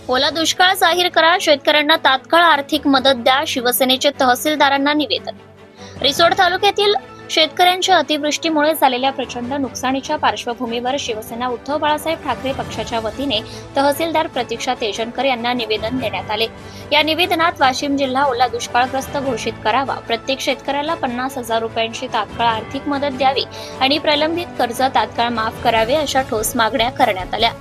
ओला दुष्काळ जाहीर करा, शेतकऱ्यांना तात्काळ आर्थिक मदत द्या, शिवसेनेचे तहसीलदारांना निवेदन। रिसोड तालुक्यातील शेतकऱ्यांच्या अतिवृष्टीमुळे झालेल्या प्रचंड नुकसानीच्या पार्श्वभूमीवर शिवसेना उद्धव बाळासाहेब ठाकरे पक्षाच्या वतीने तहसीलदार प्रतीक्षा तेजनकर यांना निवेदन देण्यात आले। या निवेदनात वाशिम जिल्हा ओला दुष्काळग्रस्त घोषित करावा, प्रत्येक शेतकऱ्याला 50,000 रुपयांची तात्काळ आर्थिक मदत द्यावी आणि प्रलंबित कर्ज तात्काळ माफ करावे अशा ठोस मागण्या करण्यात आल्या।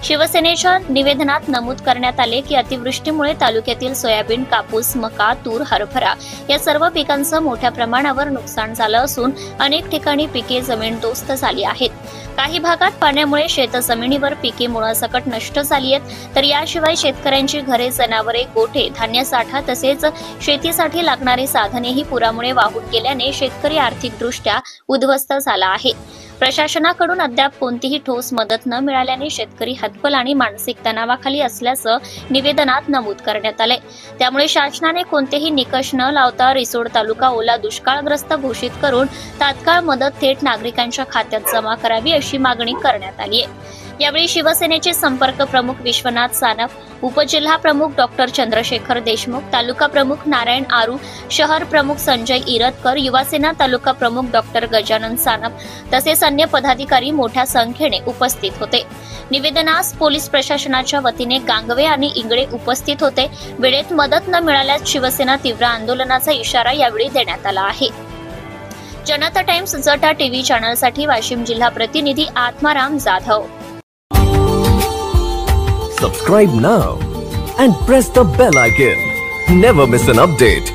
शिवसेनेच्या निवेदनात नमूद करण्यात आले की अतिवृष्टीमुळे तालुक्यातील सोयाबीन, कापूस, मका, तूर, हरभरा या सर्व पिकांचं मोठ्या प्रमाणावर नुकसान झालं असून अनेक ठिकाणी पिके जमीनदोस्त झाली आहेत। काही भागात पाण्यामुळे शेतजमिनीवर पिके मुळासकट नष्ट झाली आहेत, तर याशिवाय शेतकऱ्यांची घरे, जनावरे, गोठे, धान्य साठा तसेच शेतीसाठी लागणारी साधनेही पुरामुळे वाहून गेल्याने शेतकरी आर्थिकदृष्ट्या उद्ध्वस्त झाला आहे। प्रशासनाकडून अद्याप कोणतीही ठोस मदत न मिळाल्याने शेतकरी हतबल आणि मानसिक तणावाखाली असल्याचं निवेदनात नमूद करण्यात आले। त्यामुळे शासनाने कोणतेही निकष न लावता रिसोड तालुका ओला दुष्काळग्रस्त घोषित करून तात्काळ मदत थेट नागरिकांच्या खात्यात जमा करावी अशी मागणी करण्यात आली आहे। यावेळी शिवसेनेचे संपर्क प्रमुख विश्वनाथ सानप, उपजिल्हा प्रमुख डॉक्टर चंद्रशेखर देशमुख, तालुका प्रमुख नारायण आरू, शहर प्रमुख संजय इरतकर, युवासेना तालुका प्रमुख डॉक्टर गजानन सानप तसेच अन्य पदाधिकारी मोठ्या संख्येने उपस्थित होते। निवेदनास पोलीस प्रशासनाच्या वतीने गांगवे आणि इंगळे उपस्थित होते। वेळेत मदत न मिळाल्यास शिवसेना तीव्र आंदोलनाचा इशारा यावेळी देण्यात आला आहे। जनता टाइम्स जटा टीव्ही चॅनलसाठी वाशिम जिल्हा प्रतिनिधी Atmaram Jadhav. Subscribe now and press the bell icon. Never miss an update.